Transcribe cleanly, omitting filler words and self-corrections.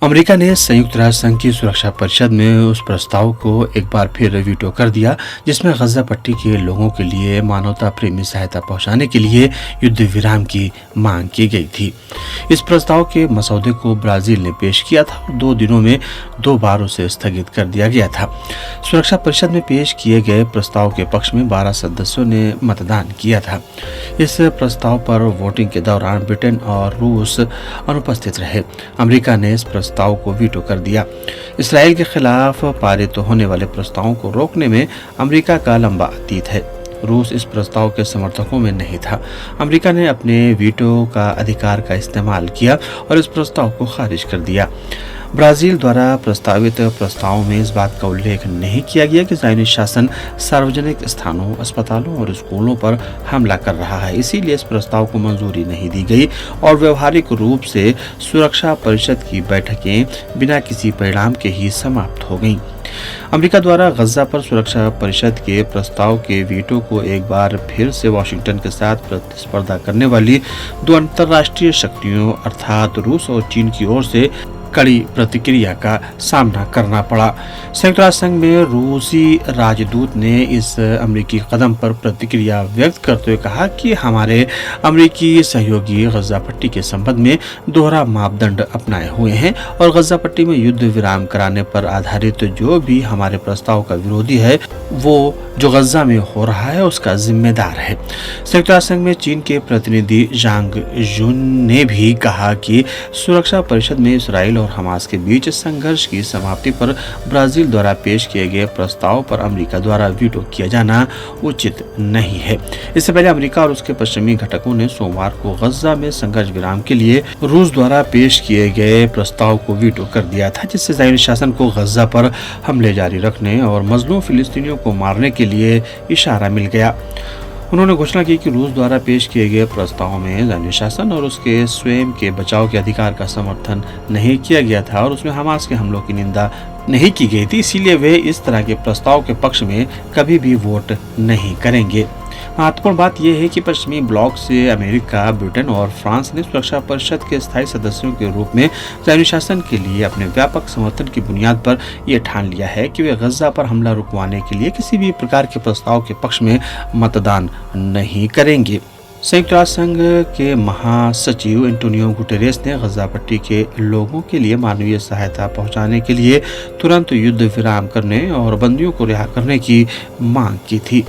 America ने संयुक्त राष्ट्र संघ की सुरक्षा परिषद में उस प्रस्ताव को एक बार फिर वीटो कर दिया जिसमें गजा पट्टी के लोगों के लिए मानवता प्रेमी सहायता पहुंचाने के लिए युद्ध विराम की मांग की गई थी। इस प्रस्ताव के मसौदे को ब्राजील ने पेश किया था और 2 दिनों में 2 बार उसे स्थगित कर दिया गया था। सुरक्षा परिषद में पेश किए गए प्रस्ताव के पक्ष में 12 सदस्यों ने मतदान किया था। इस प्रस्ताव पर वोटिंग के दौरान ब्रिटेन और रूस अनुपस्थित रहे। अमेरिका ने इस प्रस्ताव को वीटो कर दिया। इसराइल के खिलाफ पारित होने वाले प्रस्तावों को रोकने में अमेरिका का लंबा अतीत है। रूस इस प्रस्ताव के समर्थकों में नहीं था। अमेरिका ने अपने वीटो का अधिकार का इस्तेमाल किया और इस प्रस्ताव को खारिज कर दिया। ब्राजील द्वारा प्रस्तावित प्रस्तावों में इस बात का उल्लेख नहीं किया गया कि ज़ायोनी शासन सार्वजनिक स्थानों, अस्पतालों और स्कूलों पर हमला कर रहा है, इसीलिए इस प्रस्ताव को मंजूरी नहीं दी गई और व्यवहारिक रूप से सुरक्षा परिषद की बैठकें बिना किसी परिणाम के ही समाप्त हो गईं। अमेरिका द्वारा गजा पर सुरक्षा परिषद के प्रस्ताव के वीटो को एक बार फिर से वाशिंगटन के साथ प्रतिस्पर्धा करने वाली 2 अंतर्राष्ट्रीय शक्तियों अर्थात रूस और चीन की ओर से कड़ी प्रतिक्रिया का सामना करना पड़ा। संयुक्त राष्ट्र संघ में रूसी राजदूत ने इस अमेरिकी कदम पर प्रतिक्रिया व्यक्त करते हुए कहा कि हमारे अमेरिकी सहयोगी गजा पट्टी के संबंध में दोहरा मापदंड अपनाए हुए हैं और गजा पट्टी में युद्ध विराम कराने पर आधारित जो भी हमारे प्रस्ताव का विरोधी है वो जो गजा में हो रहा है उसका जिम्मेदार है। संयुक्त राष्ट्र संघ में चीन के प्रतिनिधि जांग जुन ने भी कहा कि सुरक्षा परिषद में इसराइल और हमास के बीच संघर्ष की समाप्ति पर ब्राजील द्वारा पेश किए गए प्रस्ताव पर अमेरिका द्वारा वीटो किया जाना उचित नहीं है। इससे पहले अमेरिका और उसके पश्चिमी घटकों ने सोमवार को गजा में संघर्ष विराम के लिए रूस द्वारा पेश किए गए प्रस्ताव को वीटो कर दिया था, जिससे ज़ायोनी शासन को गजा पर हमले जारी रखने और मजलूम फिलिस्तीनियों को मारने के लिए इशारा मिल गया। उन्होंने घोषणा की कि रूस द्वारा पेश किए गए प्रस्ताव में ज़ायोनी शासन और उसके स्वयं के बचाव के अधिकार का समर्थन नहीं किया गया था और उसमें हमास के हमलों की निंदा नहीं की गई थी, इसीलिए वे इस तरह के प्रस्ताव के पक्ष में कभी भी वोट नहीं करेंगे। महत्वपूर्ण बात यह है कि पश्चिमी ब्लॉक से अमेरिका, ब्रिटेन और फ्रांस ने सुरक्षा परिषद के स्थायी सदस्यों के रूप में ज़ायोनी शासन के लिए अपने व्यापक समर्थन की बुनियाद पर यह ठान लिया है कि वे गजा पर हमला रुकवाने के लिए किसी भी प्रकार के प्रस्ताव के पक्ष में मतदान नहीं करेंगे। संयुक्त राष्ट्र संघ के महासचिव एंटोनियो गुटेरेस ने गजा पट्टी के लोगों के लिए मानवीय सहायता पहुंचाने के लिए तुरंत युद्ध विराम करने और बंदियों को रिहा करने की मांग की थी।